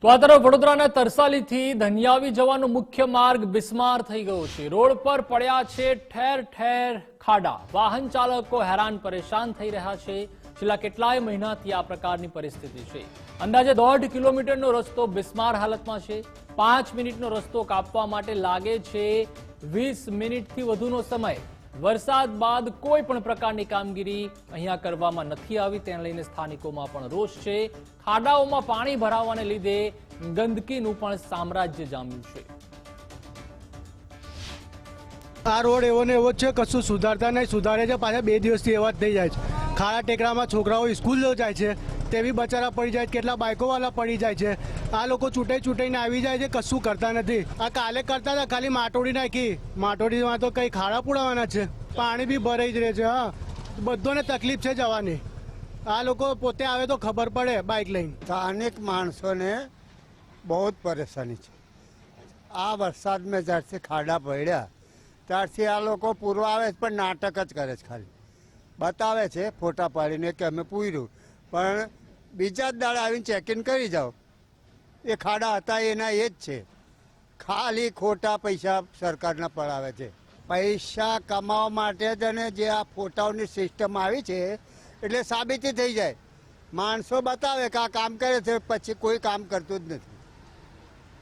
તો આ તરફ વડોદરાના તરસાલીથી ધનિયાવી જવાનો મુખ્ય માર્ગ બિસ્માર થઈ ગયો છે। રોડ પર પડ્યા છે ઠેર ઠેર ખાડા। વાહન ચાલકો હેરાન પરેશાન થઈ રહ્યા છે। છેલ્લા કેટલાય મહિનાથી આ પ્રકારની પરિસ્થિતિ છે। અંદાજે 1.5 કિલોમીટરનો રસ્તો બિસ્માર હાલતમાં છે। 5 મિનિટનો રસ્તો કાપવા માટે લાગે છે 20 મિનિટથી વધુનો સમય। વરસાદ બાદ કોઈ પણ પ્રકારની કામગીરી અહીંયા કરવામાં નથી આવી, તેને લઈને સ્થાનિકોમાં પણ રોષ છે। ખાડાઓમાં પાણી ભરાવાને લીધે ગંદકીનું પણ સામ્રાજ્ય જામ્યું છે। આ રોડ એવો ને એવો જ છે, કશું સુધારતા નહીં। સુધારે છે પાછા 2 દિવસથી એવા જ થઈ જાય છે। ખાડા ટેકરામાં છોકરાઓ સ્કૂલ જાય છે, તેવી બચારા પડી જાય, કેટલા બાઇકોવાળા પડી જાય છે। આ લોકો છૂટાઈને આવી જાય છે, કશું કરતા નથી। આ કાલે કરતા હતા, ખાલી માટોડી નાખી। માટોડીમાં તો કંઈ ખાડા પુડાવાના છે, પાણી બી ભરાઈ જ રહે છે। હા, બધોને તકલીફ છે જવાની। આ લોકો પોતે આવે તો ખબર પડે બાઇક લઈને। સ્થાનિક માણસોને બહુ જ પરેશાની છે। આ વરસાદમાં જ્યારથી ખાડા પડ્યા ત્યારથી આ લોકો પૂરવા આવે પણ નાટક જ કરે છે। ખાલી બતાવે છે ફોટા પાડીને કે અમે પૂર્યું, પણ બીજા જ દાડે આવીને ચેકિંગ કરી જાઓ, એ ખાડા હતા એના એ જ છે। ખાલી ખોટા પૈસા સરકારના પડાવે છે। પૈસા કમાવા માટે જ અને જે આ ફોટાઓની સિસ્ટમ આવી છે એટલે સાબિતી થઈ જાય। માણસો બતાવે કે આ કામ કરે છે, પછી કોઈ કામ કરતું જ નથી।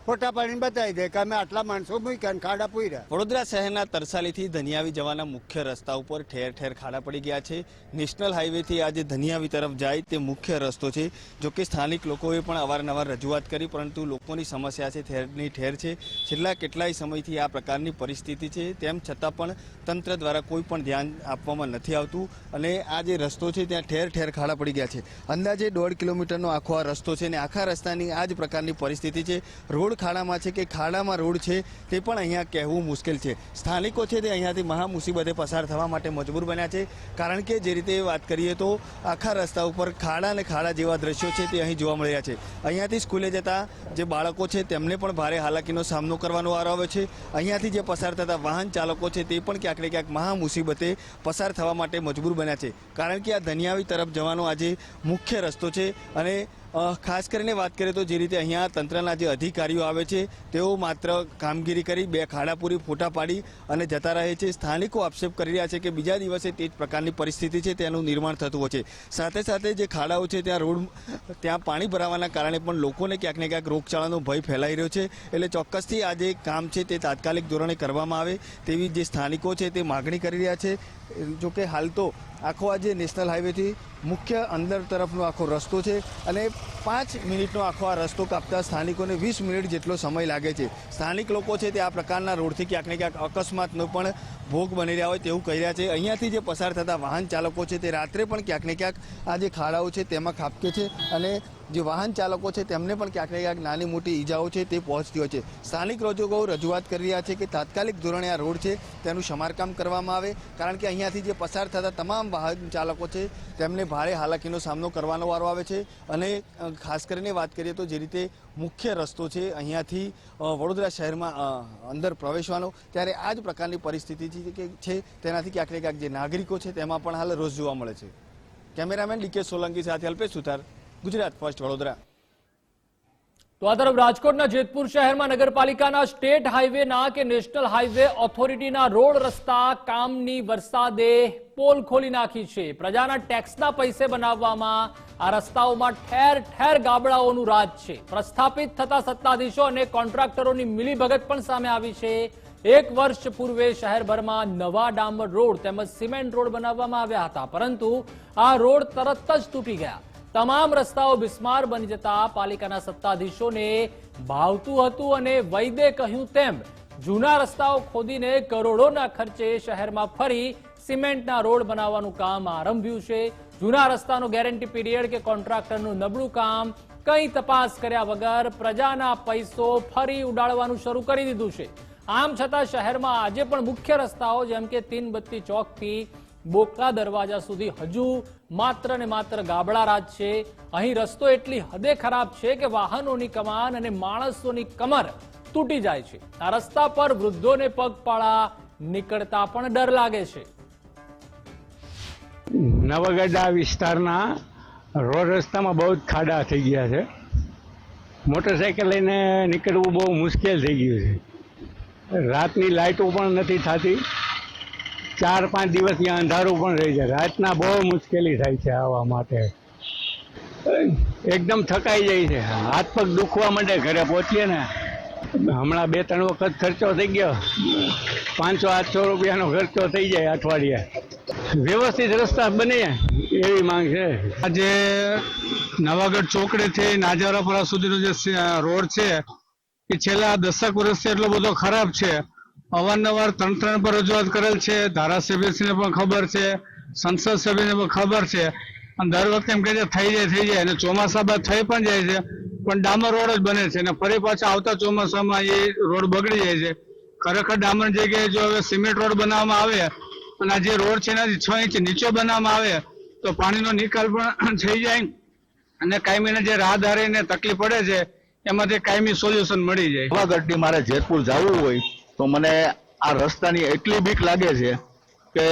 ફોટા પાડીને બતાવી દે કે અમે આટલા માણસો મૂક્યા ખાડા પૂર્યા। વડોદરા શહેરના તરસાલીથી ધનિયાવી જવાના મુખ્ય રસ્તા ઉપર ઠેર ઠેર ખાડા પડી ગયા છે। નેશનલ હાઈવેથી આજે ધનિયાવી તરફ જાય તે મુખ્ય રસ્તો છે। જોકે સ્થાનિક લોકોએ પણ અવારનવાર રજૂઆત કરી, પરંતુ લોકોની સમસ્યા છે ઠેરની ઠેર છે। છેલ્લા કેટલાય સમયથી આ પ્રકારની પરિસ્થિતિ છે, તેમ છતાં પણ તંત્ર દ્વારા કોઈ પણ ધ્યાન આપવામાં નથી આવતું અને આ જે રસ્તો છે ત્યાં ઠેર ઠેર ખાડા પડી ગયા છે। અંદાજે 1.5 કિલોમીટરનો આખો આ રસ્તો છે અને આખા રસ્તાની આ જ પ્રકારની પરિસ્થિતિ છે। રોડ ખાડામાં છે કે ખાડામાં રોડ છે તે પણ અહીંયા કહેવું મુશ્કેલ છે। સ્થાનિકો છે તે અહીંયાથી મહા મુસીબતે પસાર થવા માટે મજબૂર બન્યા છે, કારણ કે જે રીતે વાત કરીએ તો આખા રસ્તા ઉપર ખાડા અને ખાડા જેવા દ્રશ્યો છે તે અહીં જોવા મળી રહ્યા છે। અહીંયાથી સ્કૂલે જતા જે બાળકો છે તેમને પણ ભારે હાલાકીનો સામનો કરવાનો વારો આવે છે। અહીંયાથી જે પસાર થતા વાહન ચાલકો છે તે પણ ક્યાંક ને ક્યાંક મહા મુસીબતે પસાર થવા માટે મજબૂર બન્યા છે, કારણ કે આ ધનિયાવી તરફ જવાનો આજે મુખ્ય રસ્તો છે। અને ખાસ કરીને વાત કરીએ તો જે રીતે અહીંયા તંત્રના જે અધિકારીઓ આવે છે તેઓ માત્ર કામગીરી કરી 2 ખાડા પૂરી ફોટા પાડી અને જતા રહે છે। સ્થાનિકો આક્ષેપ કરી રહ્યા છે કે બીજા દિવસે તે જ પ્રકારની પરિસ્થિતિ છે તેનું નિર્માણ થતું હોય છે। સાથે સાથે જે ખાડાઓ છે ત્યાં પાણી ભરાવાના કારણે પણ લોકોને ક્યાંક ને ક્યાંક રોગચાળાનો ભય ફેલાઈ રહ્યો છે। એટલે ચોક્કસથી આ જે કામ છે તે તાત્કાલિક ધોરણે કરવામાં આવે તેવી જે સ્થાનિકો છે તે માગણી કરી રહ્યા છે। જોકે હાલ તો આખો આ જે નેશનલ હાઈવેથી મુખ્ય અંદર તરફનો આખો રસ્તો છે અને 5 મિનિટનો આખો આ રસ્તો કાપતા સ્થાનિકોને 20 મિનિટ જેટલો સમય લાગે છે। સ્થાનિક લોકો છે તે આ પ્રકારના રોડથી ક્યાંક ને ક્યાંક અકસ્માતનો પણ ભોગ બની રહ્યા હોય તેવું કહી રહ્યા છે। અહીંયાથી જે પસાર થતા વાહન ચાલકો છે તે રાત્રે પણ ક્યાંક ને ક્યાંક આ જે ખાડાઓ છે તેમાં ખાબકે છે અને જે વાહન ચાલકો છે તેમને પણ ક્યાંક ને ક્યાંક નાની મોટી ઈજાઓ છે તે પહોંચતી હોય છે। સ્થાનિક લોકો રજૂઆત કરી રહ્યા છે કે તાત્કાલિક ધોરણે આ રોડ છે તેનું સમારકામ કરવામાં આવે, કારણ કે અહીંયાથી જે પસાર થતા તમામ વાહન ચાલકો છે તેમને ભારે હાલાકીનો સામનો કરવાનો વારો આવે છે। અને ખાસ કરીને વાત કરીએ તો જે રીતે મુખ્ય રસ્તો છે અહીંયાથી વડોદરા શહેરમાં અંદર પ્રવેશવાનો, ત્યારે આ જ પ્રકારની પરિસ્થિતિ છે તેનાથી ક્યાંક ને ક્યાંક જે નાગરિકો છે તેમાં પણ હાલ રોષ જોવા મળે છે। કેમેરામેન ડીકે સોલંકી સાથે અલ્પેશ સુથાર, ગુજરાત ફર્સ્ટ, વડોદરા। તો આ તરફ રાજકોટના જેતપુર શહેરમાં નગરપાલિકાના સ્ટેટ હાઈવેના કે નેશનલ હાઈવે ઓથોરિટીના રોડ રસ્તા કામની વરસાદે પોલ ખોલી નાખી છે। પ્રજાના ટેક્સના પૈસે બનાવવામાં આ રસ્તાઓમાં ઠેર ઠેર ગાબડાઓનું રાજ છે। પ્રસ્થાપિત થતા સત્તાધીશો અને કોન્ટ્રાક્ટરોની મિલીભગત પણ સામે આવી છે। 1 વર્ષ પૂર્વે શહેરભરમાં નવા ડામર રોડ તેમજ સિમેન્ટ રોડ બનાવવામાં આવ્યા હતા, પરંતુ આ રોડ તરત જ તૂટી ગયા। તમામ રસ્તાઓ બિસ્માર બની જતા પાલિકાના સત્તાધીશોને ભાવતું હતું અને વૈદે કહ્યું તેમ જૂના રસ્તાઓ ખોદીને કરોડોના ખર્ચે શહેરમાં ફરી સિમેન્ટના રોડ બનાવવાનું કામ આરંભ્યું છે। જૂના રસ્તાનો ગેરંટી પીરિયડ કે કોન્ટ્રાક્ટરનું નબળું કામ કંઈ તપાસ કર્યા વગર પ્રજાના પૈસો ફરી ઉડાડવાનું શરૂ કરી દીધું છે। આમ છતાં શહેરમાં આજે પણ મુખ્ય રસ્તાઓ જેમ કે તીનબત્તી ચોકથી બોકડા દરવાજા સુધી હજુ માત્ર ને માત્ર ગાબડા રાજ છે। અહીં રસ્તો એટલી હદે ખરાબ છે કે વાહનોની કમાન અને માણસોની કમર તૂટી જાય છે। આ રસ્તા પર વૃદ્ધોને પગપાળા નીકળતા પણ ડર લાગે છે। નવગઢા વિસ્તારના રોડ રસ્તામાં બહુ જ ખાડા થઈ ગયા છે। મોટરસાઇકલ લઈને નીકળવું બહુ મુશ્કેલ થઈ ગયું છે. રાતની લાઇટો પણ નથી થતી. 4-5 દિવસ ત્યાં અંધારું પણ રહી જાય. રાતના બહુ મુશ્કેલી થાય છે આવવા માટે. એકદમ થકાઈ જાય છે, હાથ પગ દુખવા માંડે ઘરે પહોંચીએ ને. હમણાં 2-3 વખત ખર્ચો થઈ ગયો, 500-800 રૂપિયાનો ખર્ચો થઈ જાય અઠવાડિયે. વ્યવસ્થિત રસ્તા બને એવી માંગ છે. આજે નવાગઢ ચોકડીથી નાજારાપરા સુધીનો જે રોડ છે એ છેલ્લા 10 વર્ષથી એટલો બધો ખરાબ છે. અવારનવાર 3 પર રજૂઆત કરેલ છે. ધારાસભ્યશ્રીને પણ ખબર છે, સંસદ સભ્યને પણ ખબર છે. અને દર વખતે એમ કહે છે થઈ જાય અને ચોમાસા બાદ થઈ પણ જાય છે, પણ ડામર રોડ જ બને છે અને ફરી પાછા આવતા ચોમાસામાં એ રોડ બગડી જાય છે. ખરેખર ડામર જગ્યાએ જો હવે સિમેન્ટ રોડ બનાવવામાં આવે અને આ જે રોડ છે એનાથી 6 ઇંચ નીચે બનાવવામાં આવે તો પાણીનો નિકાલ પણ થઈ જાય અને કાયમીને જે રાહદારીને તકલીફ પડે છે એમાંથી કાયમી સોલ્યુશન મળી જાય. નવાગઢથી મારે જેતપુર જવું હોય તો મને આ રસ્તાની એટલી બીક લાગે છે કે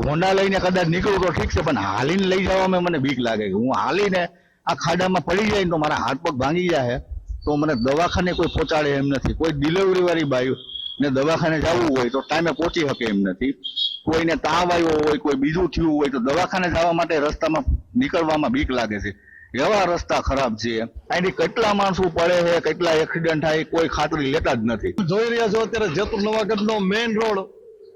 હોન્ડા લઈને કદાચ નીકળું તો ઠીક છે, પણ હાલીને લઈ જવામાં મને બીક લાગે કે હું હાલીને આ ખાડામાં પડી જાય તો મારા હાથ પગ ભાંગી જાય તો મને દવાખાને કોઈ પહોંચાડે એમ નથી. કોઈ ડિલિવરી વાળી બાયું ને દવાખાને જવું હોય તો ટાઈમે પહોંચી શકે એમ નથી. કોઈને તાવ આવ્યો હોય, કોઈ બીજું થયું હોય તો દવાખાને જવા માટે રસ્તામાં નીકળવામાં બીક લાગે છે. એવા રસ્તા ખરાબ છે. અહીંથી કેટલા માણસો પડે છે, કેટલા એક્સિડન્ટ થાય, કોઈ ખાતરી લેતા જ નથી. જોઈ રહ્યા છો અત્યારે જેતપુર નવાગઢનો મેઇન રોડ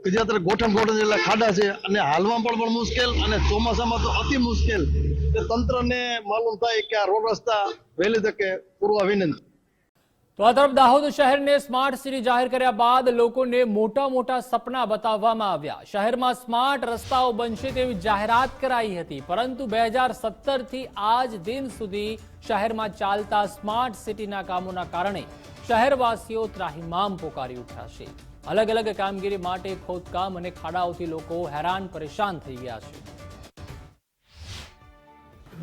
કે જે અત્યારે ગોઠણ જેટલા ખાડા છે અને હાલમાં પણ મુશ્કેલ અને ચોમાસામાં તો અતિ મુશ્કેલ. તંત્રને માલુમ થાય કે આ રોડ રસ્તા વહેલી તકે પૂરવા વિનંતી. તો આ તરફ દાહોદ શહેરને સ્માર્ટ સિટી જાહેર કર્યા બાદ લોકોને મોટા સપના બતાવવામાં આવ્યા. શહેરમાં સ્માર્ટ રસ્તાઓ બનશે તેવી જાહેરાત કરાઈ હતી, પરંતુ 2017 થી આજ દિન સુધી શહેરમાં ચાલતા સ્માર્ટ સિટીના કામોના કારણે શહેરવાસીઓ ત્રાહિમામ પોકારી ઉઠ્યા છે. અલગ અલગ કામગીરી માટે ખોદકામ અને ખાડાઓથી લોકો હેરાન પરેશાન થઈ ગયા છે.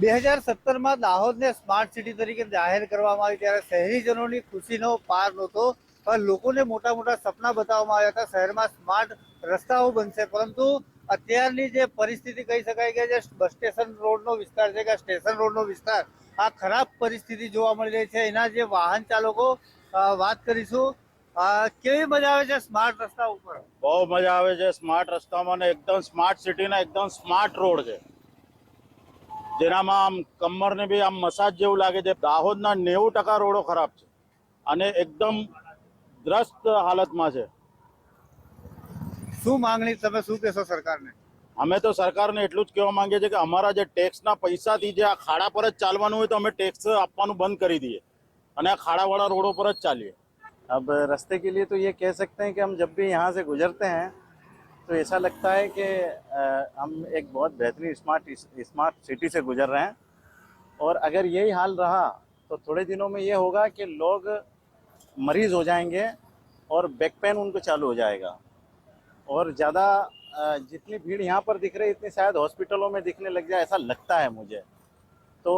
2017માં દાહોદને સ્માર્ટ સિટી તરીકે જાહેર કરવામાં આવી ત્યારે શહેરીજનોની ખુશીનો પાર નહોતો. પણ લોકોને મોટા સપના બતાવવામાં આવ્યા હતા. શહેરમાં સ્માર્ટ રસ્તાઓ બનશે, પરંતુ અત્યારની જે પરિસ્થિતિ કહી શકાય કે જે બસ સ્ટેશન રોડનો વિસ્તાર છે કે સ્ટેશન રોડનો વિસ્તાર, આ ખરાબ પરિસ્થિતિ જોવા મળી રહી છે. એના જે વાહન ચાલકો વાત કરીશું. કેવી મજા આવે છે સ્માર્ટ રસ્તા ઉપર? બહુ મજા આવે છે સ્માર્ટ રસ્તામાં ને એકદમ સ્માર્ટ સિટીના એકદમ સ્માર્ટ રોડ છે, જેનામાં આમ કમરને બી આમ મસાજ જેવું લાગે છે. દાહોદના 90% રોડો ખરાબ છે અને એકદમ દ્રસ્ત હાલતમાં છે. શું માંગણી, તમે શું કહેશો સરકારને? અમે તો સરકારને એટલું જ કહેવા માંગીએ છીએ કે અમારા જે ટેક્સના પૈસાથી જે આ ખાડા પર જ ચાલવાનું હોય તો અમે ટેક્સ આપવાનું બંધ કરી દઈએ અને આ ખાડાવાળા रोडों पर જ ચાલીએ. अब रास्ते के लिए तो ये कह सकते हैं कि हम जब भी यहाँ से गुजरते हैं तो ऐसा लगता है कि हम एक बहुत बेहतरीन स्मार्ट सिटी से गुजर रहे हैं. और अगर यही हाल रहा तो थोड़े दिनों में ये होगा कि लोग मरीज हो जाएंगे और बैक पेन उनको चालू हो जाएगा. और ज़्यादा जितनी भीड़ यहाँ पर दिख रही है इतनी शायद हॉस्पिटलों में दिखने लग जाए, ऐसा लगता है मुझे. तो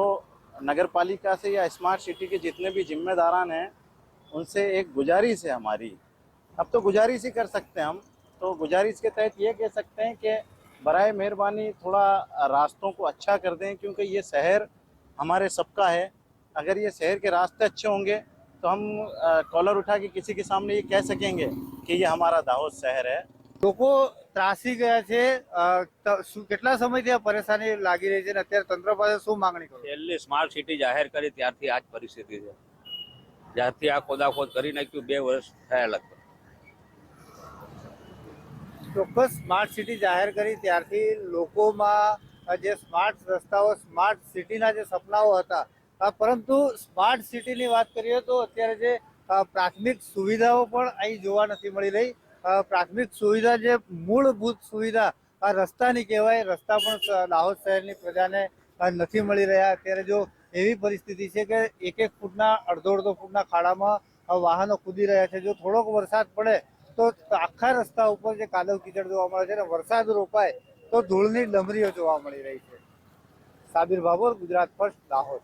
नगर पालिका से या स्मार्ट सिटी के जितने भी जिम्मेदारान हैं उनसे एक गुजारिश है हमारी. अब तो गुजारिश ही कर सकते हैं हम. तो गुजारिश के तहत ये कह सकते हैं कि बराए मेहरबानी थोड़ा रास्तों को अच्छा कर दें, क्योंकि ये शहर हमारे सबका है. अगर ये शहर के रास्ते अच्छे होंगे तो हम कॉलर उठा के किसी के सामने ये कह सकेंगे कि ये हमारा दाहोद शहर है. લોકો ત્રાસી ગયા છે. કેટલા સમયથી આ પરેશાની લાગી રહી છે અને અત્યારે તંત્ર પાસે શું માંગણી કરો? છેલ્લી સ્માર્ટ સિટી જાહેર કરી ત્યારથી આ જ પરિસ્થિતિ છે. જ્યારથી આ ખોદાખોદ કરી નાખ્યું 2 વર્ષ થયા લગભગ. ચોક્કસ સ્માર્ટ સિટી જાહેર કરી ત્યારથી લોકોમાં જે સ્માર્ટ રસ્તાઓ, સ્માર્ટ સિટીના જે સપનાઓ હતા, પરંતુ સ્માર્ટ સિટીની વાત કરીએ તો અત્યારે જે પ્રાથમિક સુવિધાઓ પણ અહીં જોવા નથી મળી રહી. પ્રાથમિક સુવિધા, જે મૂળભૂત સુવિધા આ રસ્તાની કહેવાય, રસ્તા પણ દાહોદ શહેરની પ્રજાને નથી મળી રહ્યા. અત્યારે જો એવી પરિસ્થિતિ છે કે 1-1 ફૂટના, અડધો ફૂટના ખાડામાં વાહનો કૂદી રહ્યા છે. જો થોડોક વરસાદ પડે તો આખા રસ્તા ઉપર જે કાદવ કીચડ જોવા મળે છે અને વરસાદ રોપાય તો ધૂળની ડમરીઓ જોવા મળી રહી છે. સાબિર બાબર, ગુજરાત ફર્સ્ટ, દાહોદ.